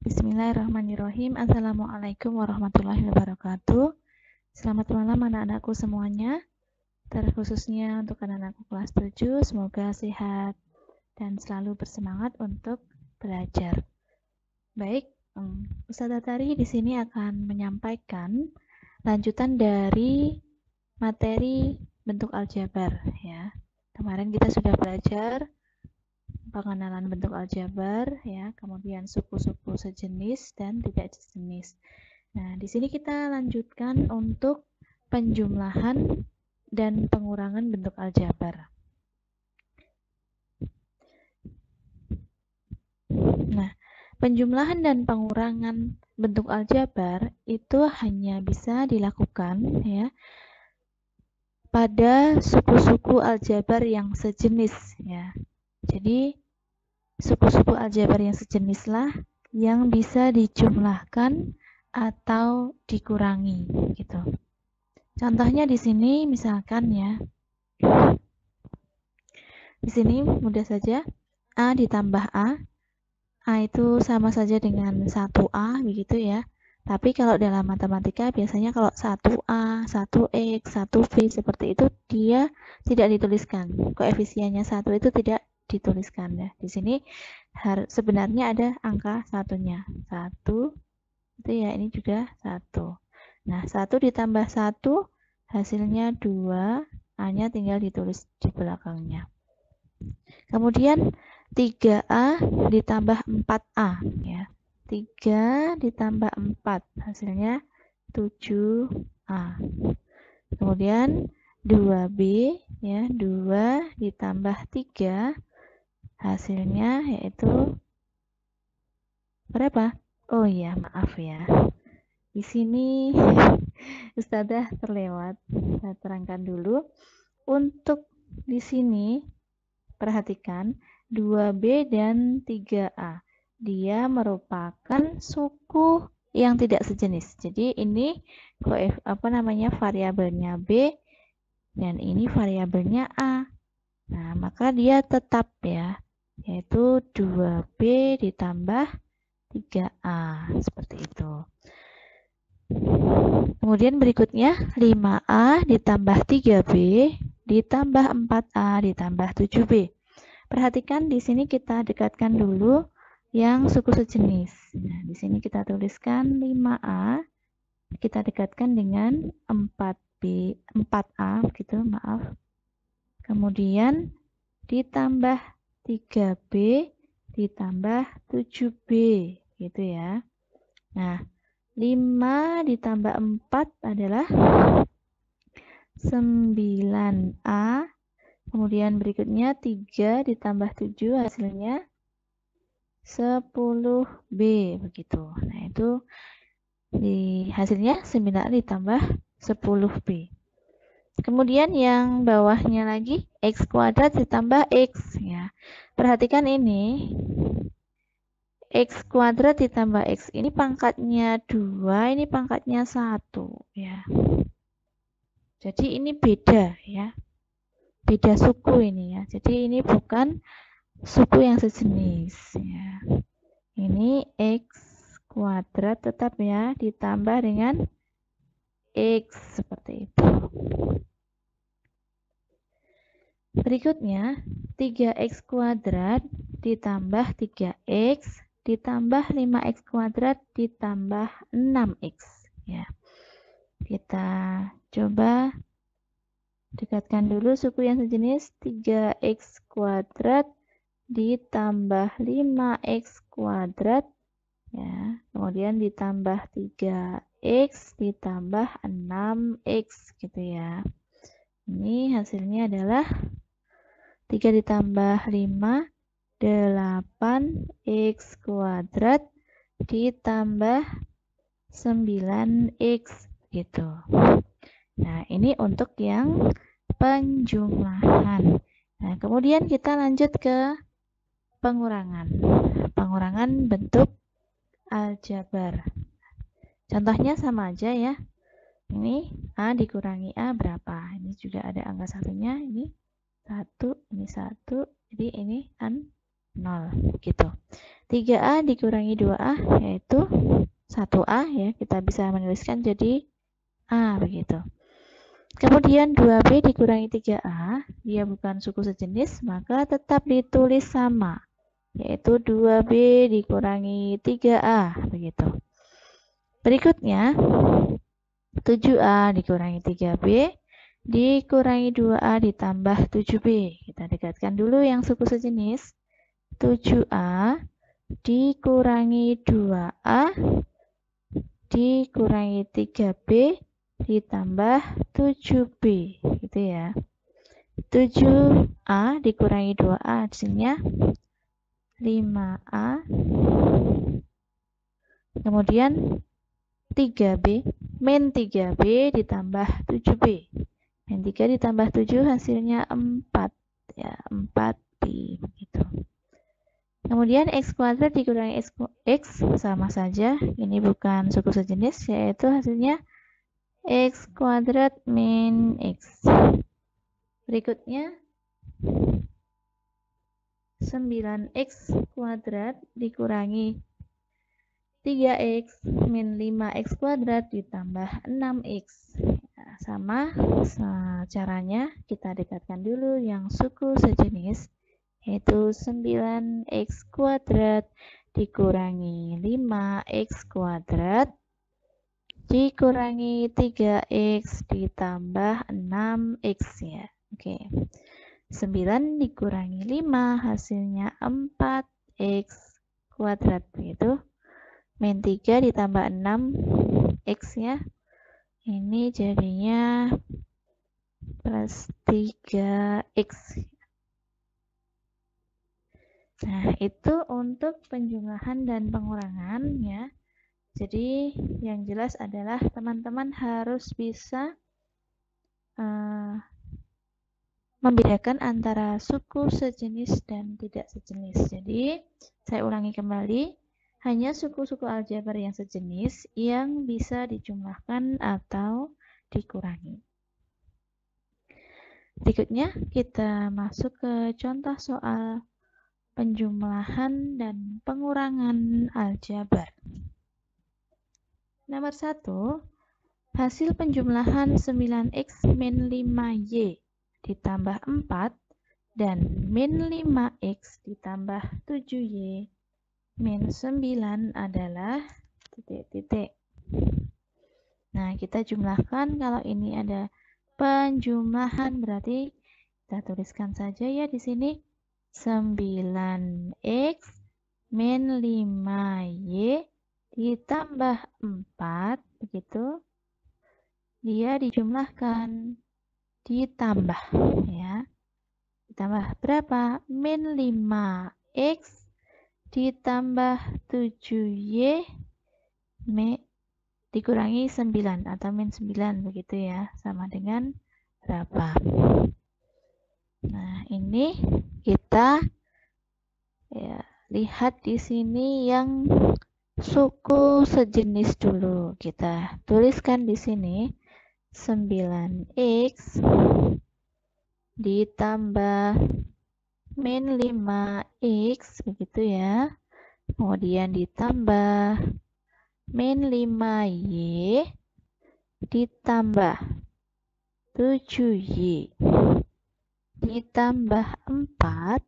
Bismillahirrahmanirrahim. Assalamualaikum warahmatullahi wabarakatuh. Selamat malam anak-anakku semuanya. Terkhususnya untuk anak-anakku kelas 7, semoga sehat dan selalu bersemangat untuk belajar. Baik, Ustazah Tari di sini akan menyampaikan lanjutan dari materi bentuk aljabar ya. Kemarin kita sudah belajar pengenalan bentuk aljabar ya, kemudian suku-suku sejenis dan tidak sejenis. Nah, di sini kita lanjutkan untuk penjumlahan dan pengurangan bentuk aljabar. Nah, penjumlahan dan pengurangan bentuk aljabar itu hanya bisa dilakukan ya pada suku-suku aljabar yang sejenis ya. Jadi suku-suku aljabar yang sejenislah yang bisa dijumlahkan atau dikurangi gitu. Contohnya di sini misalkan ya. Di sini mudah saja A ditambah A. A itu sama saja dengan 1A begitu ya. Tapi kalau dalam matematika biasanya kalau 1A, 1X, 1B seperti itu dia tidak dituliskan. Koefisiennya 1 itu tidak dituliskan ya. Di sini sebenarnya ada angka satunya. 1 itu ya, ini juga 1. Nah, 1 ditambah 1 hasilnya 2, A-nya tinggal ditulis di belakangnya. Kemudian 3A ditambah 4A ya. 3 ditambah 4 hasilnya 7A. Kemudian 2B ya, 2 ditambah 3 hasilnya yaitu berapa? Oh iya, maaf ya. Di sini Ustazah terlewat. Saya terangkan dulu. Untuk di sini perhatikan 2B dan 3A. Dia merupakan suku yang tidak sejenis. Jadi ini variabelnya B dan ini variabelnya A. Nah, maka dia tetap ya, yaitu 2B ditambah 3A seperti itu. Kemudian berikutnya 5A ditambah 3B ditambah 4A ditambah 7B. Perhatikan di sini kita dekatkan dulu yang suku sejenis. Nah, di sini kita tuliskan 5A, kita dekatkan dengan 4A gitu, maaf. Kemudian ditambah 3B ditambah 7B gitu ya. Nah, 5 ditambah 4 adalah 9A. Kemudian berikutnya 3 ditambah 7 hasilnya 10B begitu. Nah, itu hasilnya 9 ditambah 10B. Kemudian yang bawahnya lagi X kuadrat ditambah X ya. Perhatikan ini. X kuadrat ditambah X ini pangkatnya 2, ini pangkatnya 1 ya. Jadi ini beda ya. Beda suku ini ya. Jadi ini bukan suku yang sejenis ya. Ini X kuadrat tetap ya ditambah dengan X seperti itu. Berikutnya 3X kuadrat ditambah 3X ditambah 5X kuadrat ditambah 6X ya. Kita coba dekatkan dulu suku yang sejenis. 3X kuadrat ditambah 5X kuadrat ya, kemudian ditambah 3X ditambah 6X gitu ya. Ini hasilnya adalah 3 ditambah 5 8X kuadrat ditambah 9X gitu. Nah, ini untuk yang penjumlahan. Nah, kemudian kita lanjut ke pengurangan. Pengurangan bentuk aljabar. Contohnya sama aja ya. Ini A dikurangi A berapa? Ini juga ada angka satunya. Ini 1, ini 1. Jadi ini kan 0 gitu. 3A dikurangi 2A yaitu 1A ya. Kita bisa menuliskan jadi A begitu. Kemudian 2B dikurangi 3A, dia bukan suku sejenis, maka tetap ditulis sama, yaitu 2B dikurangi 3A begitu. Berikutnya 7A dikurangi 3B dikurangi 2A ditambah 7B. Kita dekatkan dulu yang suku sejenis. 7A dikurangi 2A dikurangi 3B ditambah 7B gitu ya. 7A dikurangi 2A hasilnya 5A. Kemudian 3B min 3B ditambah 7B. Min 3 ditambah 7 hasilnya 4 ya, 4B begitu. Kemudian x kuadrat dikurangi x sama saja, ini bukan suku sejenis, yaitu hasilnya x kuadrat min x. Berikutnya 9x kuadrat dikurangi 3x min 5x kuadrat ditambah 6x. Nah, sama caranya, kita dekatkan dulu yang suku sejenis, yaitu 9x kuadrat dikurangi 5x kuadrat dikurangi 3x ditambah 6x ya. Oke. 9 dikurangi 5 hasilnya 4x kuadrat begitu. Min 3 ditambah 6x ya. Ini jadinya plus 3x. Nah, itu untuk penjumlahan dan pengurangan ya. Jadi yang jelas adalah teman-teman harus bisa membedakan antara suku sejenis dan tidak sejenis. Jadi saya ulangi kembali, hanya suku-suku aljabar yang sejenis yang bisa dijumlahkan atau dikurangi. Berikutnya kita masuk ke contoh soal penjumlahan dan pengurangan aljabar. Nomor 1, hasil penjumlahan 9x min 5y ditambah 4 dan min 5x ditambah 7y min 9 adalah titik-titik. Nah, kita jumlahkan, kalau ini ada penjumlahan berarti kita tuliskan saja ya di sini 9x min 5y ditambah 4 begitu. Dia dijumlahkan, ditambah ya. Ditambah berapa? Min 5x ditambah 7y dikurangi 9 atau min 9 begitu ya. Sama dengan berapa? Nah, ini kita ya, lihat di sini yang suku sejenis dulu. Kita tuliskan di sini 9x ditambah min 5x begitu ya. Kemudian ditambah min 5y ditambah 7y ditambah 4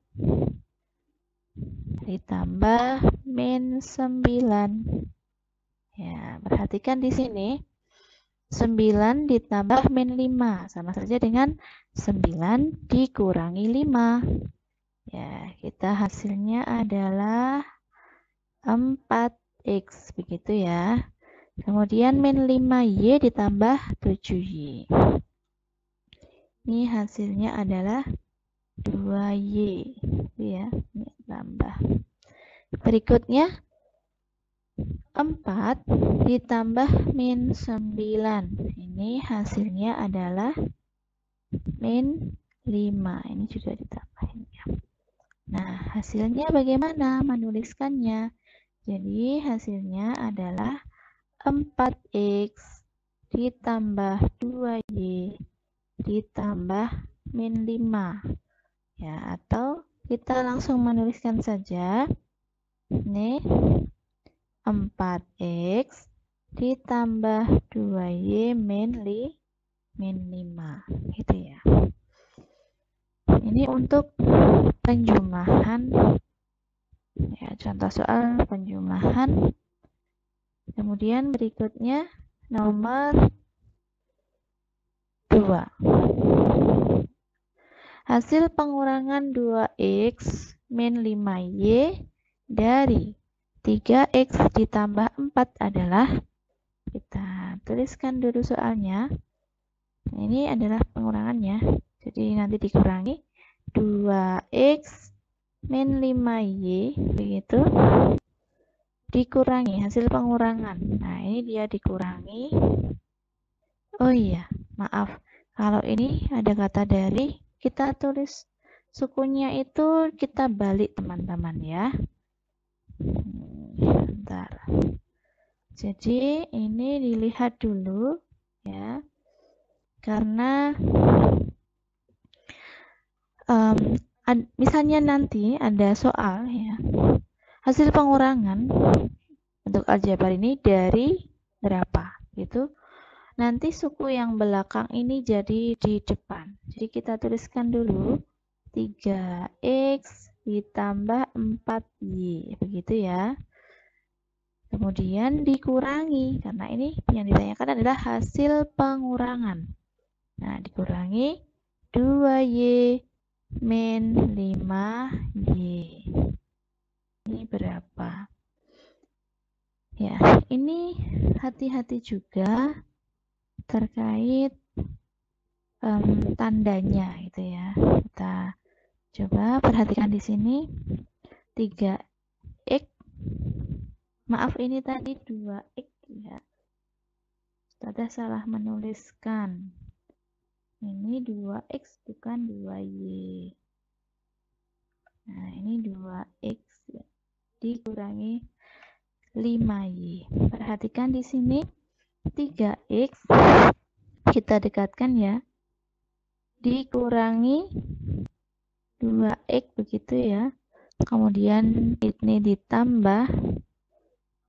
ditambah min 9. Ya, perhatikan di sini 9 ditambah min 5 sama saja dengan 9 dikurangi 5. Ya, kita hasilnya adalah 4x begitu ya. Kemudian min 5y ditambah 7y. Ini hasilnya adalah 2y ya, ini tambah. Berikutnya 4 ditambah min 9. Ini hasilnya adalah min 5. Ini juga ditambahin ya. Nah, hasilnya bagaimana menuliskannya? Jadi hasilnya adalah 4x ditambah 2y ditambah min 5. Ya, atau kita langsung menuliskan saja Ini 4x ditambah 2y min 5 gitu ya. Ini untuk penjumlahan ya, contoh soal penjumlahan. Kemudian berikutnya nomor 2. Hasil pengurangan 2x min 5y dari 3x ditambah 4 adalah, kita tuliskan dulu soalnya. Nah, ini adalah pengurangannya. Jadi nanti dikurangi 2x min 5y, begitu. Dikurangi hasil pengurangan. Nah, ini dia dikurangi. Oh iya, maaf. Kalau ini ada kata dari, kita tulis sukunya itu kita balik teman-teman ya. Bentar. Jadi ini dilihat dulu ya. Karena misalnya nanti ada soal ya. Hasil pengurangan untuk aljabar ini dari berapa gitu. Nanti suku yang belakang ini jadi di depan. Jadi kita tuliskan dulu 3x ditambah 4y, begitu ya. Kemudian dikurangi, karena ini yang ditanyakan adalah hasil pengurangan. Nah, dikurangi 2y min 5y. Ini berapa? Ya, ini hati-hati juga terkait tandanya gitu ya. Kita coba perhatikan di sini 3x, maaf ini tadi 2x ya. Ustazah salah menuliskan. Ini 2x bukan 2y. Nah, ini 2x ya. Dikurangi 5y. Perhatikan di sini 3x kita dekatkan ya, dikurangi 2x begitu ya. Kemudian ini ditambah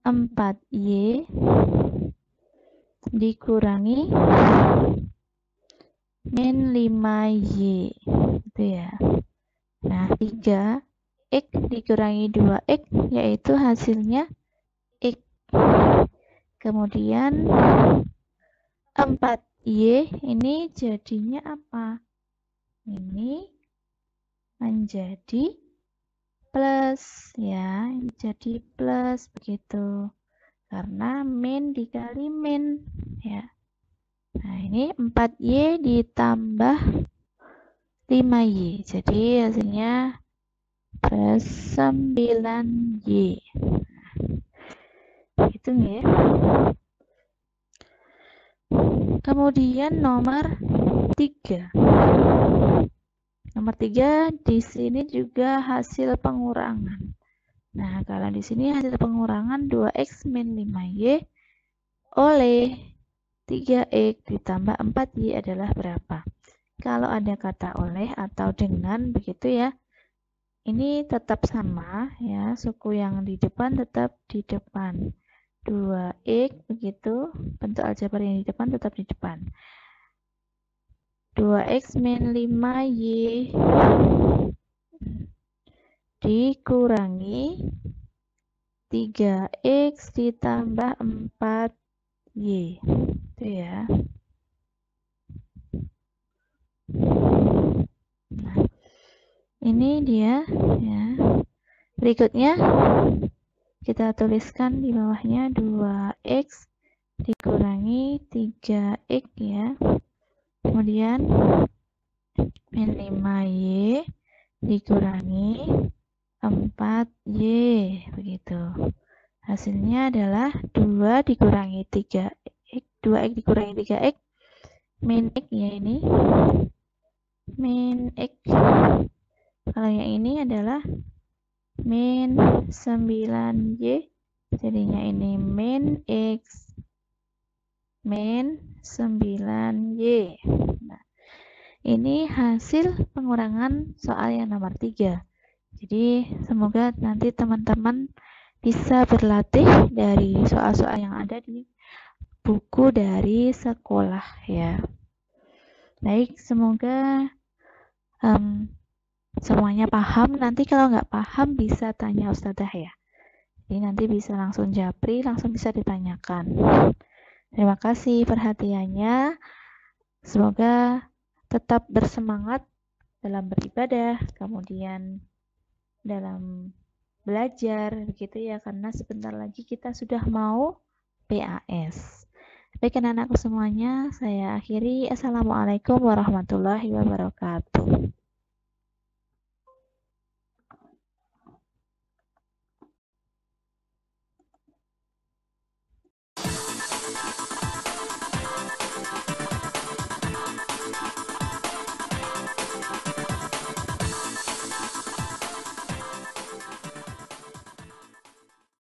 4y dikurangi min 5y gitu ya. Nah, 3x dikurangi 2x yaitu hasilnya x. Kemudian 4y ini jadinya apa? Ini menjadi plus ya, ini jadi plus begitu. Karena min dikali min ya. Nah, ini 4y ditambah 5y. Jadi hasilnya plus 9y. Nah, hitung ya. Kemudian nomor 3. Nomor 3 di sini juga hasil pengurangan. Nah, kalau di sini hasil pengurangan 2x min 5y oleh 3x ditambah 4y adalah berapa? Kalau ada kata oleh atau dengan begitu ya, ini tetap sama ya, suku yang di depan tetap di depan. 2x begitu, bentuk aljabar yang di depan tetap di depan. 2x min 5y dikurangi 3x ditambah 4y. Itu ya. Nah, ini dia ya. Berikutnya kita tuliskan di bawahnya 2x dikurangi 3x ya. Kemudian min 5y dikurangi 4y begitu. Hasilnya adalah 2 dikurangi 3x, 2x dikurangi 3x min x ya, ini min x. Kalau yang ini adalah min 9y, jadinya ini min x min 9y. Nah, ini hasil pengurangan soal yang nomor 3. Jadi semoga nanti teman-teman bisa berlatih dari soal-soal yang ada di buku dari sekolah ya. Baik, semoga semuanya paham. Nanti kalau nggak paham bisa tanya Ustadzah ya. Jadi nanti bisa langsung japri, langsung bisa ditanyakan. Terima kasih perhatiannya. Semoga tetap bersemangat dalam beribadah, kemudian dalam belajar begitu ya, karena sebentar lagi kita sudah mau PAS. Baik anak-anakku semuanya, saya akhiri. Assalamualaikum warahmatullahi wabarakatuh.